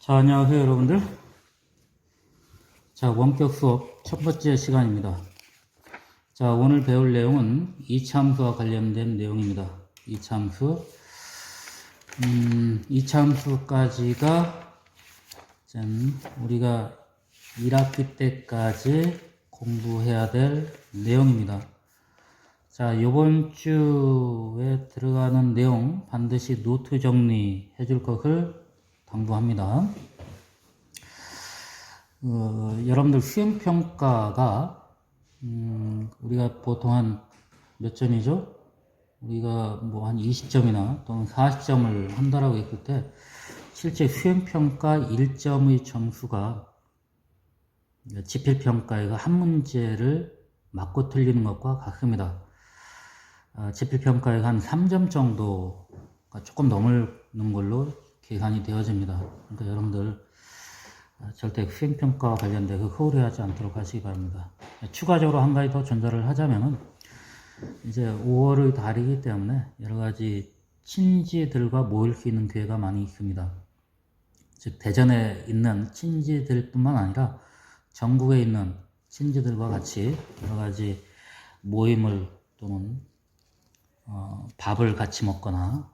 자, 안녕하세요, 여러분들. 자, 원격 수업 첫 번째 시간입니다. 자, 오늘 배울 내용은 이차함수와 관련된 내용입니다. 이차함수. 이차함수까지가 우리가 1학기 때까지 공부해야 될 내용입니다. 자, 요번 주에 들어가는 내용 반드시 노트 정리해 줄 것을 당부합니다. 여러분들 수행평가가 우리가 보통 한 몇 점이죠? 우리가 뭐 한 20점이나 또는 40점을 한다라고 했을 때 실제 수행평가 1점의 점수가 지필평가에가 한 문제를 맞고 틀리는 것과 같습니다. 지필평가에가 한 3점 정도가 조금 넘는 걸로 계산이 되어집니다. 그러니까 여러분들 절대 수행평가와 관련돼서 허울해하지 않도록 하시기 바랍니다. 추가적으로 한 가지 더 전달을 하자면은 이제 5월의 달이기 때문에 여러 가지 친지들과 모일 수 있는 기회가 많이 있습니다. 즉 대전에 있는 친지들뿐만 아니라 전국에 있는 친지들과 같이 여러 가지 모임을 또는 밥을 같이 먹거나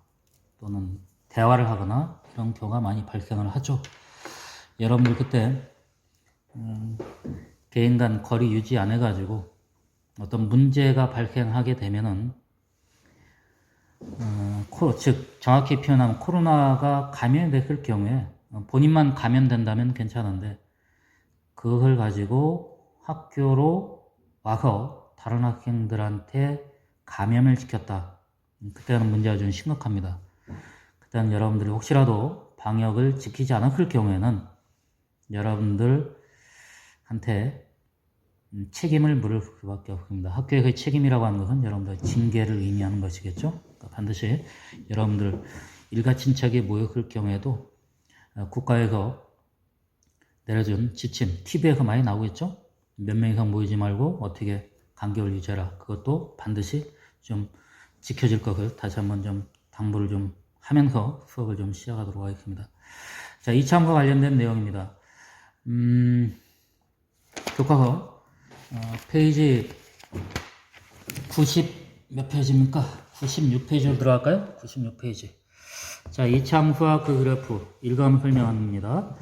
또는 대화를 하거나 이런 경우가 많이 발생을 하죠. 여러분들 그때 개인 간 거리 유지 안 해가지고 어떤 문제가 발생하게 되면은 즉 정확히 표현하면 코로나가 감염됐을 경우에 본인만 감염된다면 괜찮은데 그걸 가지고 학교로 와서 다른 학생들한테 감염을 시켰다. 그때는 문제가 좀 심각합니다. 그때는 여러분들이 혹시라도 방역을 지키지 않았을 경우에는 여러분들한테 책임을 물을 수밖에 없습니다. 학교의 책임이라고 하는 것은 여러분들의 징계를 의미하는 것이겠죠. 그러니까 반드시 여러분들 일가 친척이 모였을 경우에도 국가에서 내려준 지침, TV에서 많이 나오겠죠. 몇 명 이상 모이지 말고 어떻게 간격을 유지해라. 그것도 반드시 좀 지켜질 것을 다시 한번 좀 당부를 좀 하면서 수업을 좀 시작하도록 하겠습니다. 자, 이차함과 관련된 내용입니다. 교과서 페이지 90 몇 페이지입니까? 96페이지로 들어갈까요? 96페이지. 자, 이차함수와 그 그래프 일감 설명합니다.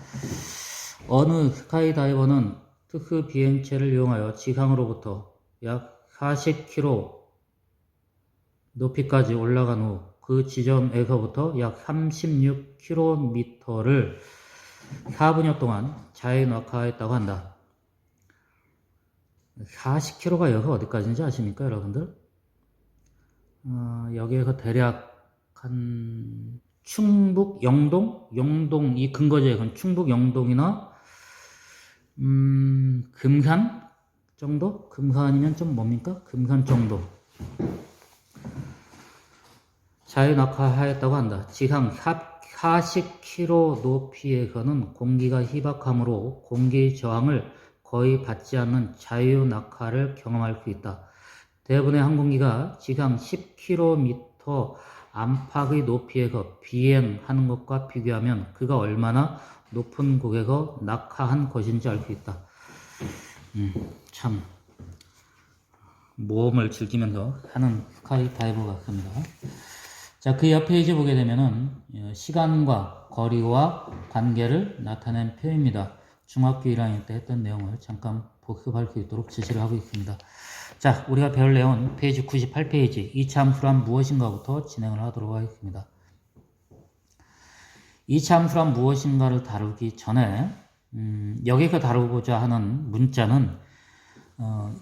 어느 스카이다이버는 특수 비행체를 이용하여 지상으로부터 약 40km 높이까지 올라간 후 그 지점에서부터 약 36km를 4분여 동안 자해 낙하했다고 한다. 40km가 여기서 어디까지인지 아십니까, 여러분들? 여기에서 대략 한 충북 영동 이 근거지역은 충북 영동이나 금산 정도? 금산이면 좀 뭡니까? 금산 정도. 자해 낙하하였다고 한다. 지상 40km 높이에서는 공기가 희박하므로 공기 저항을 거의 받지 않는 자유 낙하를 경험할 수 있다. 대부분의 항공기가 지상 10km 안팎의 높이에서 비행하는 것과 비교하면 그가 얼마나 높은 곳에서 낙하한 것인지 알 수 있다. 참 모험을 즐기면서 하는 스카이다이버 같습니다. 자, 그 옆 페이지 보게 되면은 시간과 거리와 관계를 나타낸 표입니다. 중학교 1학년 때 했던 내용을 잠깐 복습할 수 있도록 지시를 하고 있습니다. 자, 우리가 배울 내용은 페이지 98페이지 이차함수란 무엇인가부터 진행을 하도록 하겠습니다. 이차함수란 무엇인가를 다루기 전에 여기서 다루고자 하는 문자는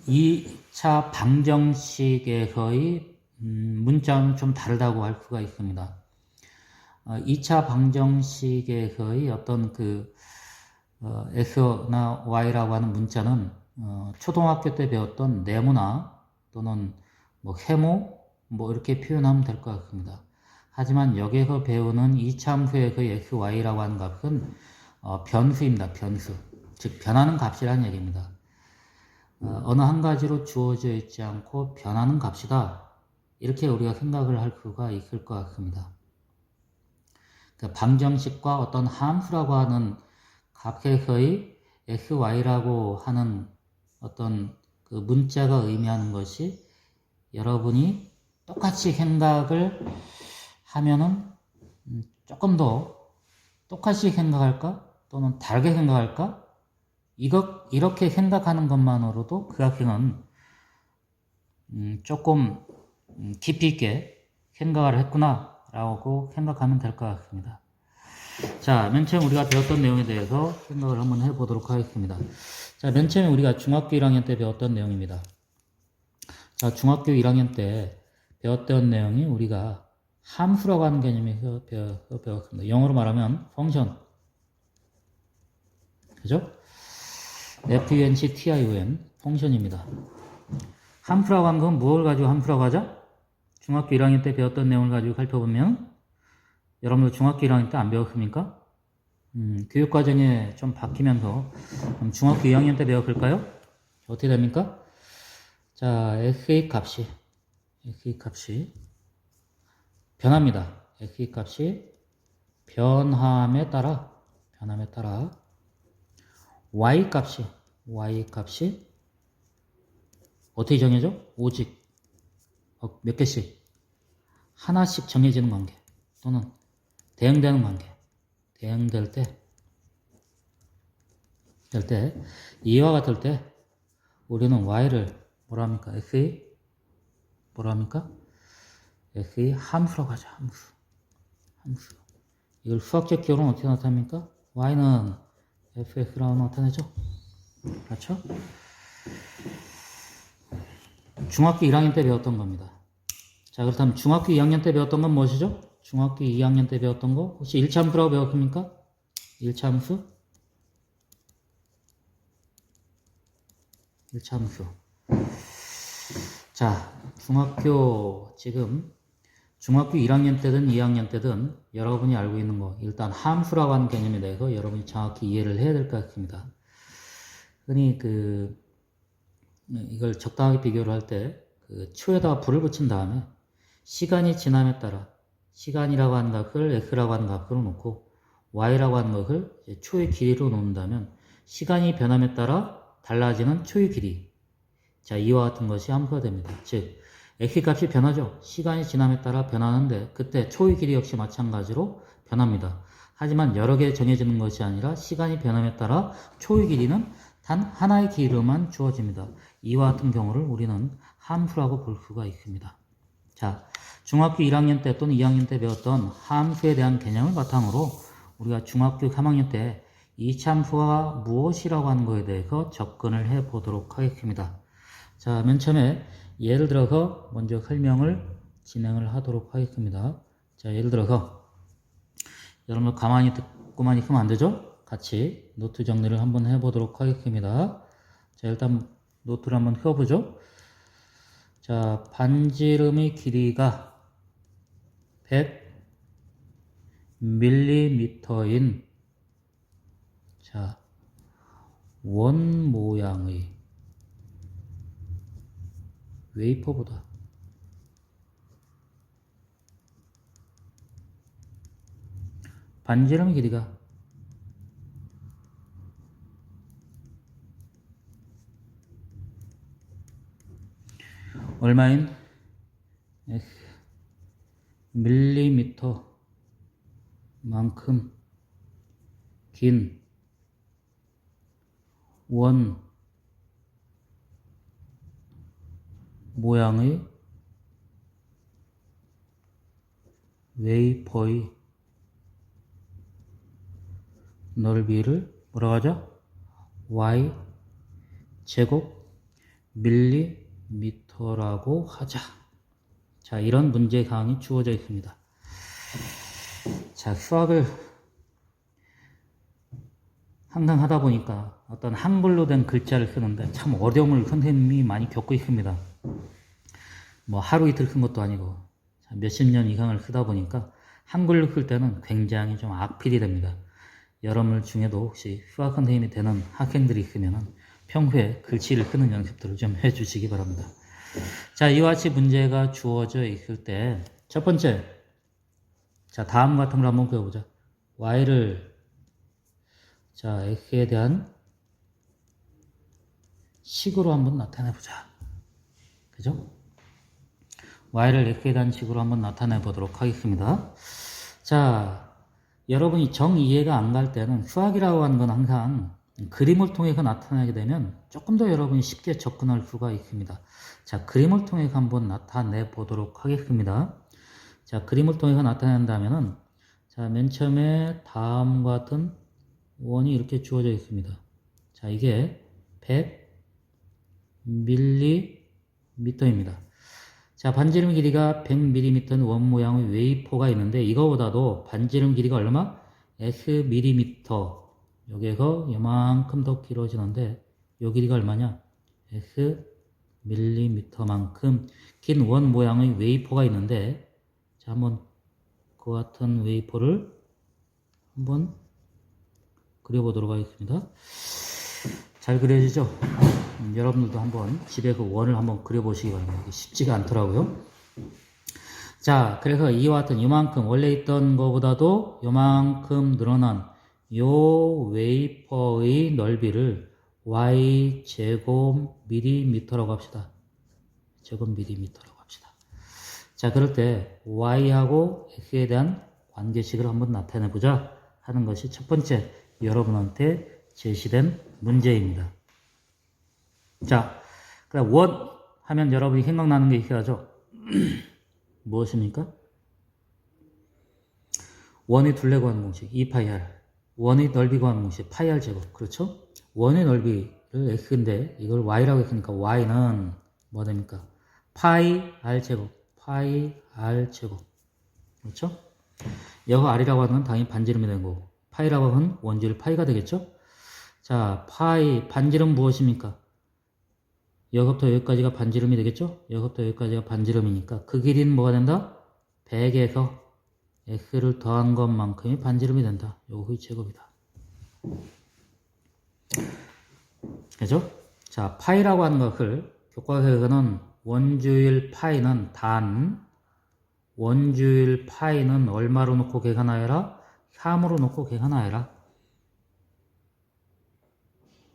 2차 방정식에서의 문자는 좀 다르다고 할 수가 있습니다. 2차 방정식에서의 어떤 x나 y라고 하는 문자는 초등학교 때 배웠던 네모나 또는 뭐 세모 이렇게 표현하면 될 것 같습니다. 하지만 여기에서 배우는 2차 함수에서의 x, y라고 하는 값은 변수입니다. 변수. 즉 변하는 값이라는 얘기입니다. 어느 한 가지로 주어져 있지 않고 변하는 값이다. 이렇게 우리가 생각을 할 수가 있을 것 같습니다. 그 방정식과 어떤 함수라고 하는 값에서의 xy라고 하는 어떤 그 문자가 의미하는 것이 여러분이 똑같이 생각을 하면은 조금 더 똑같이 생각할까? 또는 다르게 생각할까? 이렇게 생각하는 것만으로도 그 학생은 조금 깊이 있게 생각을 했구나 라고 생각하면 될 것 같습니다. 자, 맨 처음 우리가 배웠던 내용에 대해서 생각을 한번 해보도록 하겠습니다. 자, 맨 처음에 우리가 중학교 1학년 때 배웠던 내용입니다. 자, 중학교 1학년 때 배웠던 내용이 우리가 함수라고 하는 개념에서 배웠습니다. 영어로 말하면 펑션, 그죠? function, 펑션입니다. 함수라고 하는 건 무엇을 가지고 함수라고 하죠? 중학교 1학년 때 배웠던 내용을 가지고 살펴보면 여러분들 중학교 1학년 때 안 배웠습니까? 교육과정에 좀 바뀌면서 중학교 2학년 때 배워볼까요? 어떻게 됩니까? 자, x의 값이 변합니다. x의 값이 변함에 따라 y 값이 어떻게 정해져? 오직 몇 개씩 하나씩 정해지는 관계 또는 대응되는 관계. 대응될 때 이와 같을 때 우리는 y를 뭐라 합니까? x의 함수라고 하죠. 함수. 이걸 수학적 기호로는 어떻게 나타납니까? y는 fx라고 나타내죠. 그렇죠? 중학교 1학년 때 배웠던 겁니다. 자, 그렇다면 중학교 2학년 때 배웠던 건 무엇이죠? 중학교 2학년 때 배웠던 거 혹시 1차 함수라고 배웠습니까? 1차 함수? 1차 함수. 자, 중학교 1학년 때든 2학년 때든 여러분이 알고 있는 거 일단 함수라고 하는 개념에 대해서 여러분이 정확히 이해를 해야 될 것 같습니다. 흔히 이걸 적당하게 비교를 할 때 초에다가 불을 붙인 다음에 시간이 지남에 따라 시간이라고 하는 값을 x라고 하는 값으로 놓고 y라고 하는 것을 초의 길이로 놓는다면 시간이 변함에 따라 달라지는 초의 길이. 자, 이와 같은 것이 함수가 됩니다. 즉, x값이 변하죠. 시간이 지남에 따라 변하는데 그때 초의 길이 역시 마찬가지로 변합니다. 하지만 여러 개 정해지는 것이 아니라 시간이 변함에 따라 초의 길이는 단 하나의 길이로만 주어집니다. 이와 같은 경우를 우리는 함수라고 볼 수가 있습니다. 자, 중학교 1학년 때 또는 2학년 때 배웠던 함수에 대한 개념을 바탕으로 우리가 중학교 3학년 때 이참수가 무엇이라고 하는 것에 대해서 접근을 해 보도록 하겠습니다. 자, 맨 처음에 예를 들어서 먼저 설명을 진행을 하도록 하겠습니다. 자, 예를 들어서 여러분들 가만히 듣고만 있으면 안 되죠? 같이 노트 정리를 한번 해보도록 하겠습니다. 자, 일단 노트를 한번 펴보죠. 자, 반지름의 길이가 100mm인 자, 원 모양의 웨이퍼보다 반지름의 길이가 얼마인 밀리미터만큼 긴 원 모양의 웨이퍼의 넓이를 뭐라고 하죠? y 제곱 밀리미터라고 하자. 자, 이런 문제 사항이 주어져 있습니다. 자, 수학을 항상 하다 보니까 어떤 한글로 된 글자를 쓰는데 참 어려움을 선생님이 많이 겪고 있습니다. 뭐 하루 이틀 쓴 것도 아니고 몇십 년 이상을 쓰다 보니까 한글로 쓸 때는 굉장히 좀 악필이 됩니다. 여러분들 중에도 혹시 수학 선생님이 되는 학생들이 있으면 평소에 글씨를 쓰는 연습들을 좀 해주시기 바랍니다. 자, 이와 같이 문제가 주어져 있을 때 첫 번째, 자, 다음 같은 걸 한번 그려보자. y를 자 x에 대한 식으로 한번 나타내 보자. 그죠? y를 x에 대한 식으로 한번 나타내 보도록 하겠습니다. 자, 여러분이 정 이해가 안 갈 때는 수학이라고 하는 건 항상 그림을 통해서 나타나게 되면 조금 더 여러분이 쉽게 접근할 수가 있습니다. 자, 그림을 통해서 한번 나타내 보도록 하겠습니다. 자, 그림을 통해서 나타낸다면은 자, 맨 처음에 다음과 같은 원이 이렇게 주어져 있습니다. 자, 이게 100mm입니다. 자, 반지름 길이가 100mm인 원 모양의 웨이퍼가 있는데 이거보다도 반지름 길이가 얼마? S mm. 여기에서 이만큼 더 길어지는데 요 길이가 얼마냐? S mm만큼 긴 원 모양의 웨이퍼가 있는데 자, 한번 그 같은 웨이퍼를 한번 그려보도록 하겠습니다. 잘 그려지죠? 여러분들도 한번 집에 그 원을 한번 그려보시기 바랍니다. 이게 쉽지가 않더라고요. 자, 그래서 이와 같은 이만큼 원래 있던 것보다도 이만큼 늘어난 요 웨이퍼의 넓이를 y제곱 mm라고 합시다. 제곱 mm라고 합시다. 자, 그럴 때 y하고 x에 대한 관계식을 한번 나타내보자 하는 것이 첫 번째 여러분한테 제시된 문제입니다. 자, 그다음 원 하면 여러분이 생각나는 게 있어야죠. 무엇입니까? 원의 둘레 구하는 공식 2파이 r, 원의 넓이 구하는 공식 파이 r 제곱. 그렇죠? 원의 넓이를 x인데 이걸 y라고 했으니까 y는 뭐 됩니까? 파이 r 제곱, 파이 r 제곱. 그렇죠? 여기 r이라고 하는 건 당연히 반지름이 되는 거고 파이라고 하는 원주율 파이가 되겠죠? 자, 파이 반지름 무엇입니까? 여기부터 여기까지가 반지름이 되겠죠? 여기부터 여기까지가 반지름이니까 그 길이는 뭐가 된다? 100에서 x를 더한 것만큼이 반지름이 된다. 요거의 제곱이다. 그죠? 자, 파이라고 하는 것을 교과서에서는 원주율 파이는 단, 원주율 파이는 얼마로 놓고 계산하여라? 3으로 놓고 계산하여라.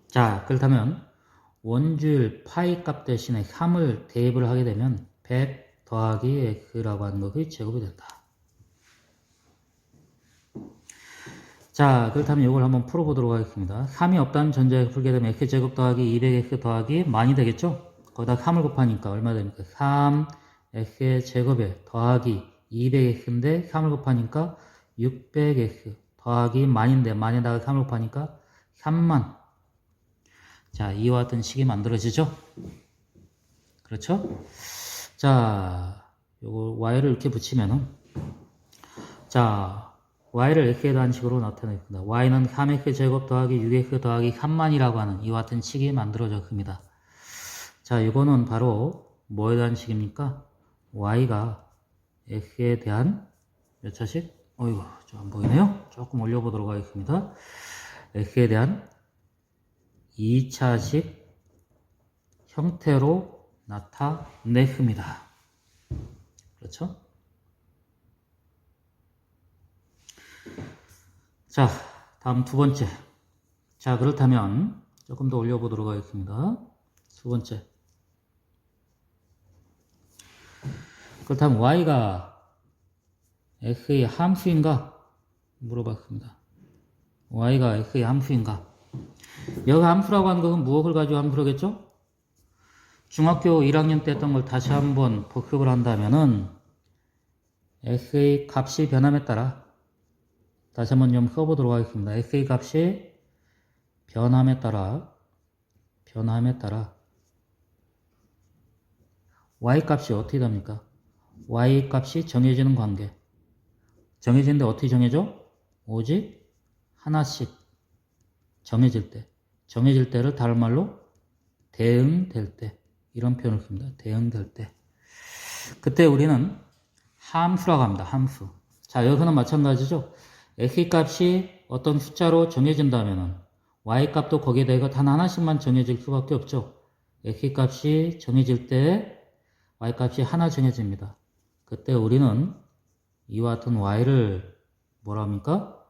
자, 그렇다면 원주율 파이 값 대신에 3을 대입을 하게 되면 100 더하기 x라고 하는 것의 제곱이 된다. 자, 그렇다면 이걸 한번 풀어보도록 하겠습니다. 3이 없다는 전제에서 풀게 되면 x제곱 더하기 200x 더하기 만이 되겠죠? 거기다 3을 곱하니까 얼마 됩니까? 3x의 제곱에 더하기 200x인데 3을 곱하니까 600x 더하기 만인데 만에다가 3을 곱하니까 3만. 자, 이와 같은 식이 만들어지죠? 그렇죠? 자, 요거 y를 이렇게 붙이면은 자, y를 x에 대한 식으로 나타냈습니다. y는 3x 제곱 더하기 6x 더하기 3만이라고 하는 이와 같은 식이 만들어졌습니다. 자, 이거는 바로 뭐에 대한 식입니까? y가 x에 대한 몇 차식? 어이구, 좀 안 보이네요? 조금 올려보도록 하겠습니다. x에 대한 2차식 형태로 나타냈습니다. 그렇죠? 자, 다음 두 번째. 자, 그렇다면 조금 더 올려보도록 하겠습니다. 두 번째. 그렇다면 y가 x의 함수인가? 물어봤습니다. y가 x의 함수인가? 여기 함수라고 하는 것은 무엇을 가지고 함수라겠죠? 중학교 1학년 때 했던 걸 다시 한번 복습을 한다면은 x의 값이 변함에 따라 다시 한번 좀 써보도록 하겠습니다. x의 값이 변함에 따라 y 값이 어떻게 됩니까? y 값이 정해지는 관계. 정해지는데 어떻게 정해져? 오직 하나씩 정해질 때. 정해질 때를 다른 말로 대응될 때. 이런 표현을 씁니다. 대응될 때. 그때 우리는 함수라고 합니다. 함수. 자, 여기서는 마찬가지죠. x 값이 어떤 숫자로 정해진다면 y 값도 거기에 대해서 단 하나씩만 정해질 수밖에 없죠. x 값이 정해질 때 y 값이 하나 정해집니다. 그때 우리는 이와 같은 y를 뭐라 합니까?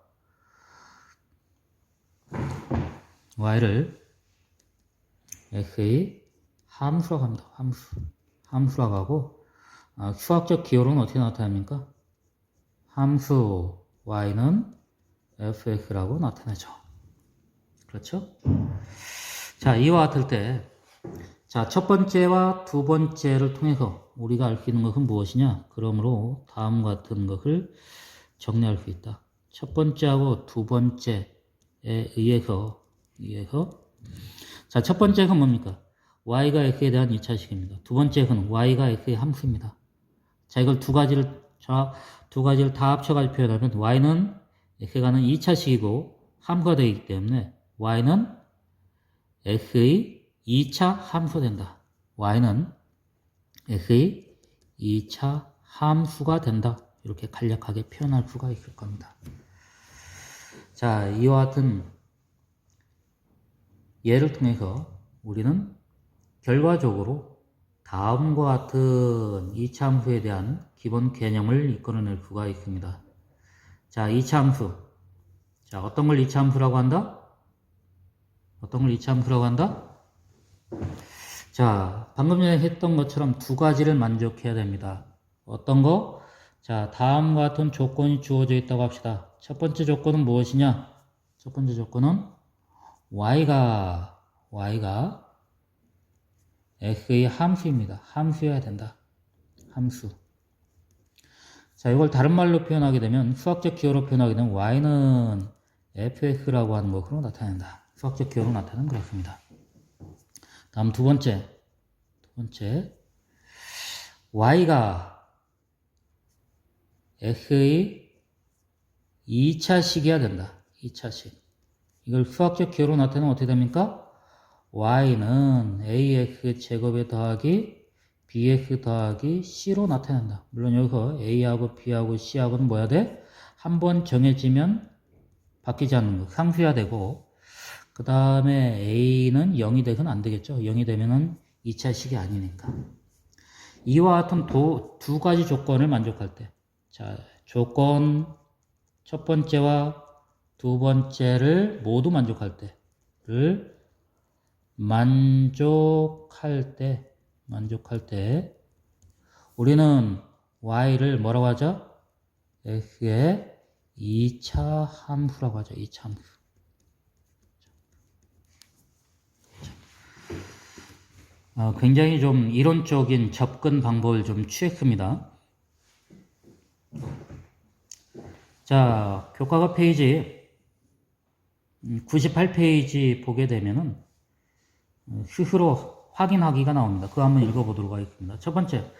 y를 x의 함수라고 합니다. 함수라고 하고, 수학적 기호로는 어떻게 나타납니까? 함수 y는 fx라고 나타내죠. 그렇죠? 자, 이와 같을 때, 자, 첫 번째와 두 번째를 통해서 우리가 알 수 있는 것은 무엇이냐? 그러므로 다음과 같은 것을 정리할 수 있다. 첫 번째하고 두 번째에 의해서, 자, 첫 번째가 뭡니까? y가 x에 대한 2차식입니다. 두 번째는 y가 x의 함수입니다. 자, 이걸 두 가지를 다 합쳐가지고 표현하면 y는 x에 가는 2차식이고 함수가 되기 때문에 y는 x의 2차 함수가 된다. y는 x의 2차 함수가 된다. 이렇게 간략하게 표현할 수가 있을 겁니다. 자, 이와 같은 예를 통해서 우리는 결과적으로 다음과 같은 2차 함수에 대한 기본 개념을 이끌어낼 수가 있습니다. 자, 2차 함수. 자, 어떤 걸 2차 함수라고 한다? 자, 방금 전에 했던 것처럼 두 가지를 만족해야 됩니다. 어떤 거? 자, 다음과 같은 조건이 주어져 있다고 합시다. 첫 번째 조건은 무엇이냐? 첫 번째 조건은 y가 x의 함수입니다. 함수여야 된다. 함수. 자, 이걸 다른 말로 표현하게 되면, 수학적 기호로 표현하게 되면 y는 fx라고 하는 것으로 나타낸다. 수학적 기호로 나타내는 그렇습니다. 다음 두 번째, y가 x의 2차식이어야 된다. 2차식. 이걸 수학적 기호로 나타내면 어떻게 됩니까? y는 ax 제곱에 더하기 bx 더하기 c로 나타난다. 물론 여기서 a하고 b하고 c하고는 뭐야 돼? 한번 정해지면 바뀌지 않는 거. 상수해야 되고, 그 다음에 a는 0이 되면 안 되겠죠. 0이 되면은 2차식이 아니니까. 이와 같은 두 가지 조건을 만족할 때, 자, 조건 첫 번째와 두 번째를 모두 만족할 때 우리는 y를 뭐라고 하죠? x의 2차 함수라고 하죠. 2차 함수. 굉장히 좀 이론적인 접근 방법을 좀 취했습니다. 자, 교과서 페이지 98페이지 보게 되면은 스스로 확인하기가 나옵니다. 그거 한번 읽어보도록 하겠습니다. 첫 번째,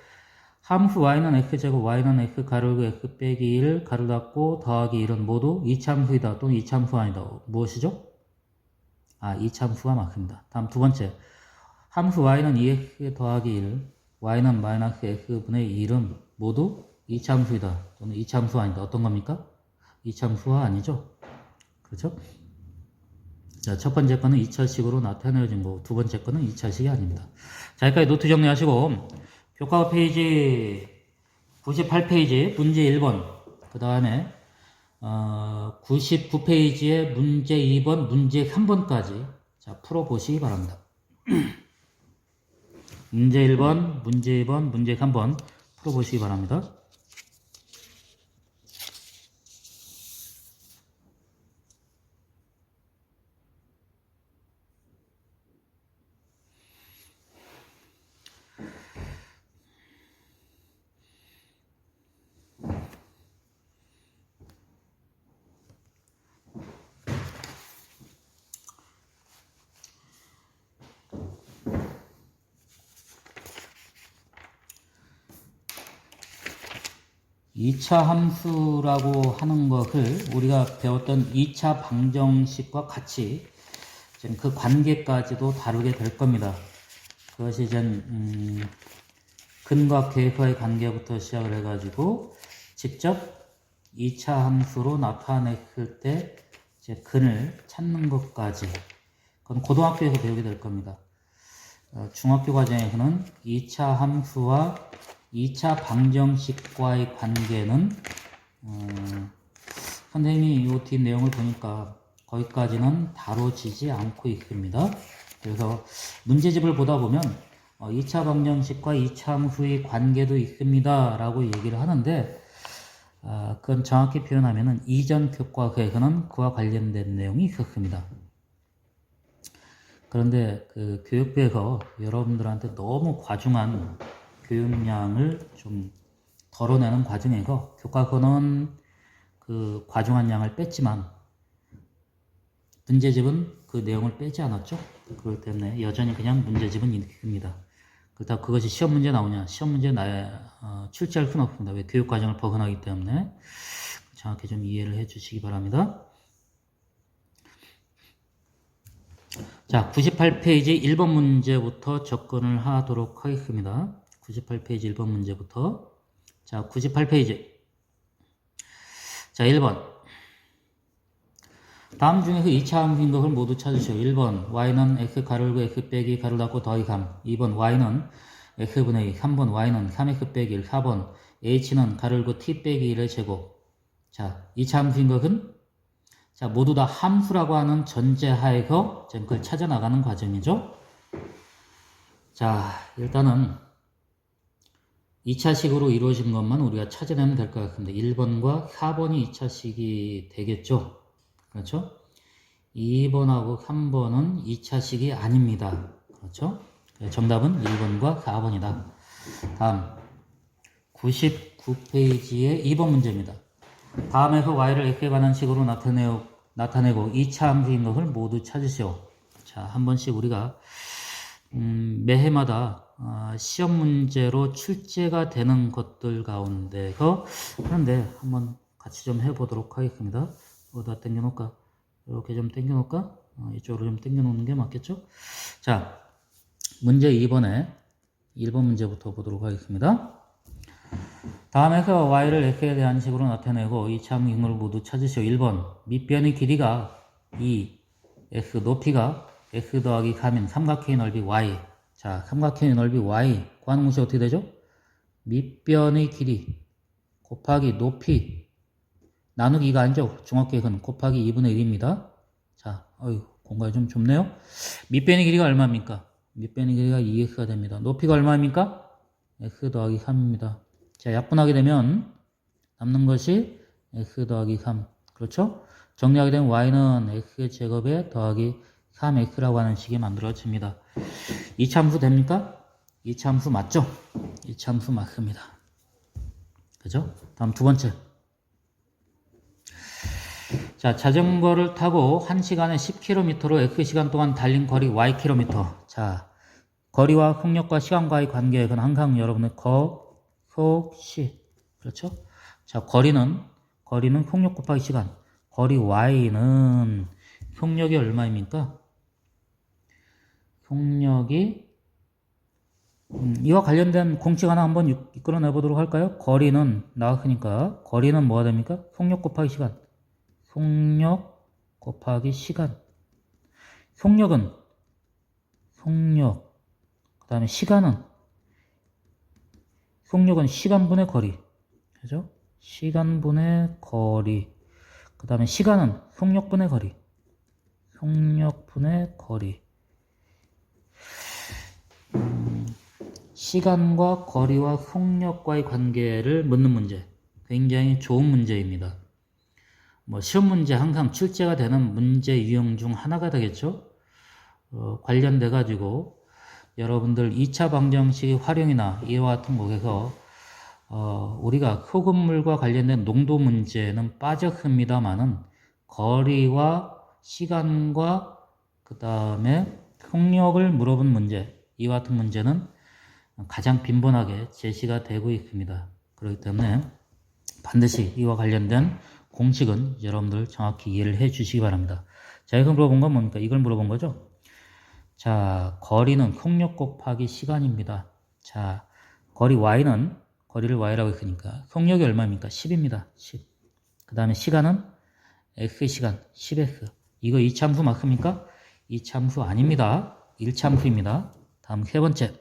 함수 y는 x제곱 y는 x 가로고 x 빼기 1 가로 닫고 더하기 1은 모두 2차함수이다 또는 2차함수 아니다. 무엇이죠? 2차함수가 맞습니다. 다음 두 번째, 함수 y는 2x 더하기 1 y는 마이너스 x분의 1은 모두 2차함수이다 또는 2차함수 아니다. 어떤 겁니까? 2차함수가 아니죠. 그렇죠? 자, 첫 번째 거는 2차식으로 나타내어진 거고, 두 번째 거는 2차식이 아닙니다. 자, 여기까지 노트 정리하시고, 교과서 페이지 98페이지 문제 1번, 그 다음에 99페이지에 문제 2번, 문제 3번까지 자, 풀어보시기 바랍니다. 문제 1번, 문제 2번, 문제 3번 풀어보시기 바랍니다. 이 차 함수라고 하는 것을 우리가 배웠던 2차 방정식과 같이 그 관계까지도 다루게 될 겁니다. 그것이 이제 근과 계수의 관계부터 시작을 해가지고 직접 2차 함수로 나타냈을 때 이제 근을 찾는 것까지, 그건 고등학교에서 배우게 될 겁니다. 중학교 과정에서는 2차 함수와 2차 방정식과의 관계는 선생님이 이 뒤 내용을 보니까 거기까지는 다뤄지지 않고 있습니다. 그래서 문제집을 보다 보면 2차 방정식과 이차함수의 관계도 있습니다 라고 얘기를 하는데, 그건 정확히 표현하면 이전 교과서에서는 그와 관련된 내용이 있었습니다. 그런데 그 교육부에서 여러분들한테 너무 과중한 교육량을 좀 덜어내는 과정에서 교과서는 그 과중한 양을 뺐지만 문제집은 그 내용을 빼지 않았죠. 그렇기 때문에 여전히 그냥 문제집은 있습니다. 그렇다고 그것이 시험 문제 나오냐? 시험 문제 출제할 수는 없습니다. 왜? 교육 과정을 벗어나기 때문에. 정확히 좀 이해를 해 주시기 바랍니다. 자, 98페이지 1번 문제부터 접근을 하도록 하겠습니다. 98페이지 1번 문제부터. 자, 98페이지. 자, 1번. 다음 중에서 2차 함수인 것을 모두 찾으시오. 1번 y는 x 가로열고 x 빼기 가로 닫고 더하기 3. 2번 y는 x분의 2. 3번 y는 3x 빼기 1. 4번 h는 가로열고 t 빼기 1의 제곱. 자, 2차 함수인 것은 자, 모두 다 함수라고 하는 전제하에서 지금 그걸 찾아 나가는 과정이죠. 자, 일단은 2차식으로 이루어진 것만 우리가 찾아내면 될 것 같습니다. 1번과 4번이 2차식이 되겠죠. 그렇죠? 2번하고 3번은 2차식이 아닙니다. 그렇죠? 정답은 1번과 4번이다. 다음 99페이지의 2번 문제입니다. 다음에서 y를 x에 관한 식으로 나타내고 2차 함수인 것을 모두 찾으시오. 자, 한 번씩 우리가 매해마다 시험 문제로 출제가 되는 것들 가운데서 그런데 한번 같이 좀 해보도록 하겠습니다. 어디다 당겨놓을까? 이렇게 좀 당겨놓을까? 이쪽으로 좀 당겨놓는 게 맞겠죠? 자, 문제 2번에 1번 문제부터 보도록 하겠습니다. 다음에서 y를 x에 대한 식으로 나타내고 2차 함수를 모두 찾으시오. 1번 밑변의 길이가 2, x 높이가 x 더하기 3인 삼각형의 넓이 y. 자, 삼각형의 넓이 y 구하는 것이 어떻게 되죠? 밑변의 길이 곱하기 높이 나누기 2가 아니죠. 중학교에서는 곱하기 2분의 1입니다. 자, 공간이 좀 좁네요. 밑변의 길이가 얼마입니까? 밑변의 길이가 2x가 됩니다. 높이가 얼마입니까? x 더하기 3입니다. 자, 약분하게 되면 남는 것이 x 더하기 3. 그렇죠? 정리하게 되면 y는 x의 제곱에 더하기 3x라고 하는 식이 만들어집니다. 이차함수 됩니까? 이차함수 맞죠? 이차함수 맞습니다. 그죠? 다음 두 번째. 자, 자전거를 타고 1시간에 10km로 x시간 동안 달린 거리 ykm. 자, 거리와 속력과 시간과의 관계는 항상 여러분의 시. 그렇죠? 자, 거리는 속력 곱하기 시간. 거리 y는 속력이 얼마입니까? 속력이 이와 관련된 공식 하나 한번 이끌어내 보도록 할까요? 거리는 나왔으니까 거리는 뭐가 됩니까? 속력 곱하기 시간. 속력 곱하기 시간. 속력은 속력. 그 다음에 시간은 속력은 시간분의 거리. 그죠? 시간분의 거리. 그 다음에 시간은 속력분의 거리. 속력분의 거리. 시간과 거리와 속력과의 관계를 묻는 문제. 굉장히 좋은 문제입니다. 시험 문제 항상 출제가 되는 문제 유형 중 하나가 되겠죠. 관련돼 가지고 여러분들 2차 방정식 활용이나 이와 같은 곳에서 우리가 흑음물과 관련된 농도 문제는 빠졌습니다만은 거리와 시간과 그 다음에 속력을 물어본 문제, 이와 같은 문제는 가장 빈번하게 제시가 되고 있습니다. 그렇기 때문에 반드시 이와 관련된 공식은 여러분들 정확히 이해를 해 주시기 바랍니다. 자, 이걸 물어본 건 뭡니까? 이걸 물어본 거죠? 자, 거리는 속력 곱하기 시간입니다. 자, 거리를 y라고 했으니까 속력이 얼마입니까? 10입니다. 10. 그 다음에 시간은 x시간 10x. 이거 2차함수 맞습니까? 2차함수 아닙니다. 1차함수입니다. 다음 세 번째.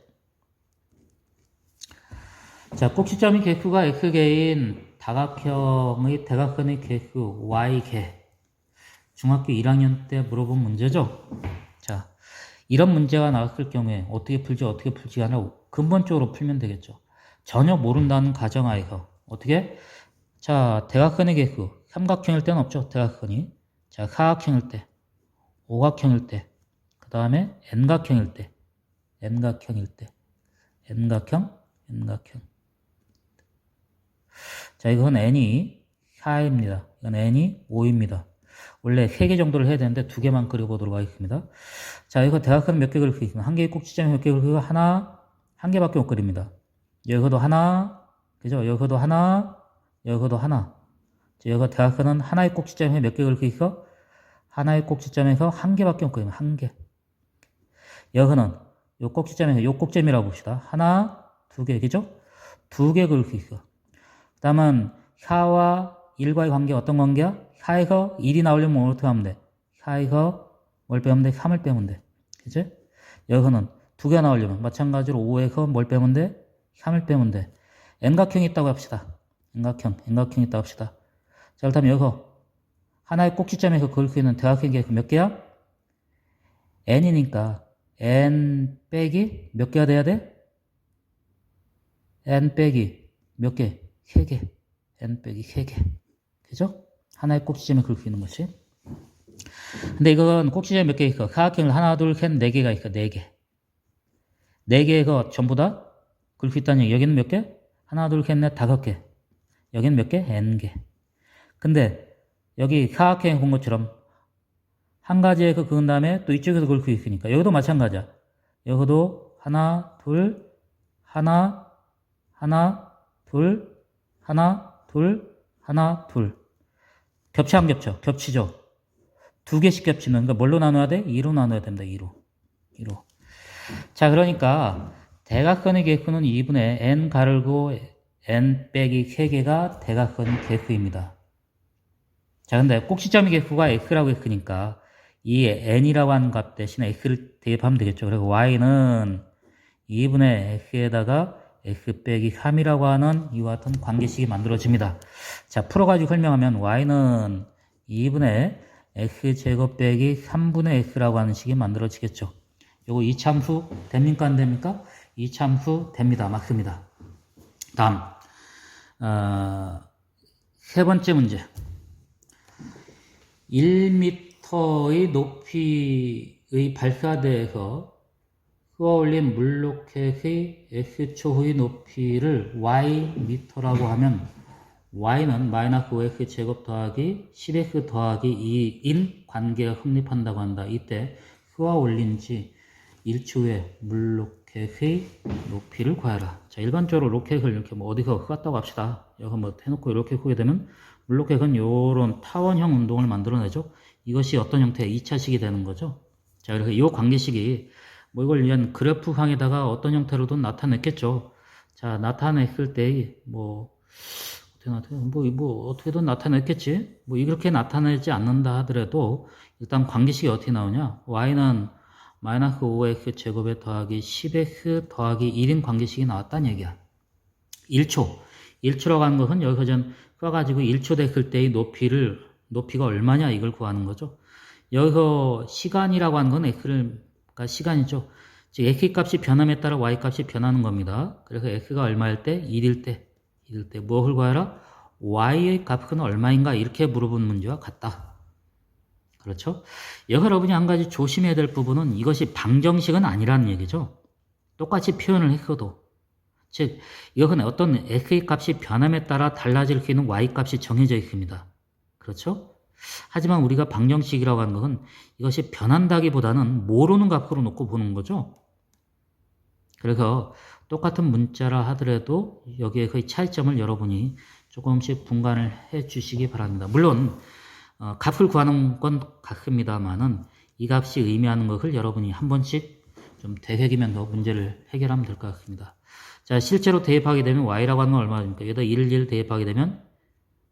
자, 꼭지점이 개수가 x개인 다각형의 대각선의 개수 y개. 중학교 1학년 때 물어본 문제죠. 자, 이런 문제가 나왔을 경우에 어떻게 풀지가 아니라 근본적으로 풀면 되겠죠. 전혀 모른다는 가정하에서 어떻게? 자, 대각선의 개수 삼각형일 때는 없죠. 대각선이. 자, 사각형일 때, 오각형일 때, 그 다음에 N각형일 때, N각형. 자, 이건 N이 4입니다. 이건 N이 5입니다. 원래 3개 정도를 해야 되는데 2개만 그려보도록 하겠습니다. 자, 이거 대각선 몇 개 그릴 수 있습니다. 한 개의 꼭지점에 몇 개 그리고 한 개밖에 못 그립니다. 여기도 하나, 그죠? 여기도 하나. 자, 여기가 대각선은 하나의 꼭지점에 몇 개 그릴 수 있어? 하나의 꼭지점에서 한 개밖에 못 그립니다. 한 개. 여기는 요 꼭지점에서 요 꼭지점이라고 봅시다. 하나, 2개, 그죠? 2개 그릴 수 있어. 그 다음은 4와 1과의 관계 어떤 관계야? 4에서 1이 나오려면 어떻게 하면 돼? 4에서 뭘 빼면 돼? 3을 빼면 돼. 그치? 여기는 2개 나오려면 마찬가지로 5에서 뭘 빼면 돼? 3을 빼면 돼. N각형이 있다고 합시다. N각형이 있다고 합시다. 자, 그렇다면 여기서 하나의 꼭지점에서 그릴 수 있는 대각형이 몇 개야? N이니까 N 빼기 몇 개가 돼야 돼? N 빼기 몇 개? 3개. N 빼기 3개. 그죠? 하나의 꼭지점에 그릴 수 있는 것이. 근데 이건 꼭지점에 몇 개 있어? 사각형을 하나, 둘, 셋, 4개가 있어. 4개. 4개가 전부 다 그릴 수 있다는 얘기. 여기는 몇 개? 하나, 둘, 셋, 넷, 5개. 여기는 몇 개? N개. 근데 여기 사각형에 본 것처럼 한 가지에서 그은 다음에 또 이쪽에서 그릴 수 있으니까 여기도 마찬가지야. 여기도 하나, 둘, 둘. 겹쳐 안 겹쳐? 겹치죠. 2개씩 겹치는, 그러니까 뭘로 나눠야 돼? 2로 나눠야 됩니다. 2로. 자, 그러니까 대각선의 개수는 2분의 n 가르고 n 빼기 3개가 대각선의 개수입니다. 자, 근데 꼭지점의 개수가 x라고 했으니까 이 n이라고 하는 값 대신에 x를 대입하면 되겠죠. 그리고 y는 2분의 x에다가 x 빼기 3이라고 하는 이와 같은 관계식이 만들어집니다. 자, 풀어가지고 설명하면 y는 2분의 x제곱 빼기 3분의 x라고 하는 식이 만들어지겠죠. 요거 이참수 됩니까? 안 됩니까? 이참수 됩니다. 맞습니다. 다음, 세 번째 문제. 1m의 높이의 발사대에서 쏘아올린 물로켓의 x초의 높이를 ym라고 하면 y는 마이너스 5x 제곱 더하기 10x 더하기 2인 관계가 성립한다고 한다. 이때 쏘아올린 지 1초의 물로켓의 높이를 구하라. 자, 일반적으로 로켓을 이렇게 뭐 어디서 쐈다고 합시다. 여기 뭐 해놓고 이렇게 쏘게 되면 물로켓은 요런 타원형 운동을 만들어내죠. 이것이 어떤 형태의 2차식이 되는 거죠. 자, 그래서 이 관계식이 뭐 이걸 위한 그래프상에다가 어떤 형태로든 나타냈겠죠. 자, 나타냈을 때 어떻게든 나타냈겠지. 뭐 이렇게 나타내지 않는다 하더라도 일단 관계식이 어떻게 나오냐? y는 마이너스 5x 제곱에 더하기 10x 더하기 1인 관계식이 나왔다는 얘기야. 1초라고 하는 것은 여기서 전 써가지고 1초 됐을 때의 높이가 얼마냐 이걸 구하는 거죠. 여기서 시간이라고 하는 건 x가 시간이죠. 즉 x 값이 변함에 따라 y 값이 변하는 겁니다. 그래서 x가 얼마일 때? 1일 때 무엇을 구하라? y의 값은 얼마인가 이렇게 물어본 문제와 같다. 그렇죠? 여기 여러분이 한 가지 조심해야 될 부분은 이것이 방정식은 아니라는 얘기죠. 똑같이 표현을 했어도. 즉 이것은 어떤 x의 값이 변함에 따라 달라질 수 있는 y 값이 정해져 있습니다. 그렇죠? 하지만 우리가 방정식이라고 하는 것은 이것이 변한다기보다는 모르는 값으로 놓고 보는 거죠. 그래서 똑같은 문자라 하더라도 여기에서의 차이점을 여러분이 조금씩 분간을 해 주시기 바랍니다. 물론 값을 구하는 건 같습니다만은 이 값이 의미하는 것을 여러분이 한 번씩 좀 되새기면서 문제를 해결하면 될 것 같습니다. 자, 실제로 대입하게 되면 y라고 하는 건 얼마나 됩니까? 여기다 1 대입하게 되면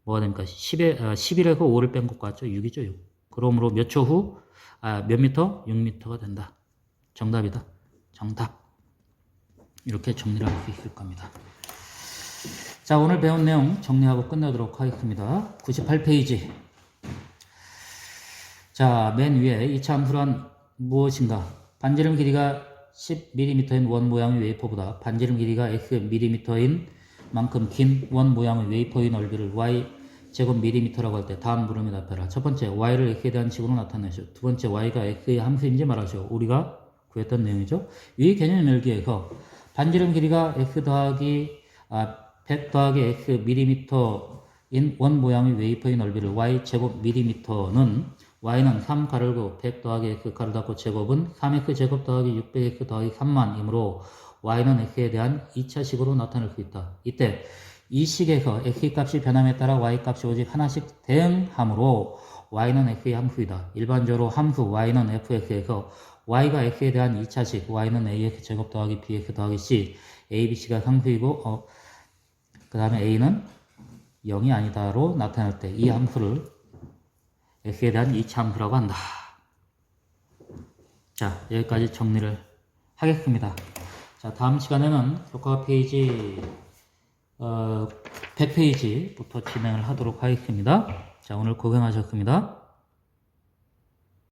뭐가 됩니까? 11에서 5를 뺀 것 같죠? 6이죠, 6. 그러므로 몇 초 후, 몇 미터? 6m가 된다. 정답이다. 정답. 이렇게 정리를 할 수 있을 겁니다. 자, 오늘 배운 내용 정리하고 끝내도록 하겠습니다. 98페이지. 자, 맨 위에 이차 함수란 무엇인가? 반지름 길이가 10mm인 원 모양의 웨이퍼보다 반지름 길이가 xmm인 만큼 긴 원 모양의 웨이퍼의 넓이를 y제곱 mm라고 할 때 다음 물음에 답해라. 첫 번째, y를 x에 대한 식으로 나타내시오. 두 번째, y가 x의 함수인지 말하시오. 우리가 구했던 내용이죠. 위 개념 열기에서 반지름 길이가 x 더하기 100 더하기 x mm인 원 모양의 웨이퍼의 넓이를 y제곱 mm는 y는 3 가르고 100 더하기 x 가로 닫고 제곱은 3x 제곱 더하기 600x 더하기 3만이므로 y는 x에 대한 2차식으로 나타낼 수 있다. 이때 이 식에서 x 값이 변함에 따라 y 값이 오직 하나씩 대응하므로 y는 x의 함수이다. 일반적으로 함수 y는 fx에서 y가 x에 대한 2차식 y는 ax 제곱 더하기 bx 더하기 c a, b, c가 함수이고 그 다음에 a는 0이 아니다로 나타낼 때 이 함수를 x에 대한 2차 함수라고 한다. 자, 여기까지 정리를 하겠습니다. 자, 다음 시간에는 교과 페이지 100페이지부터 진행을 하도록 하겠습니다. 자, 오늘 고생하셨습니다.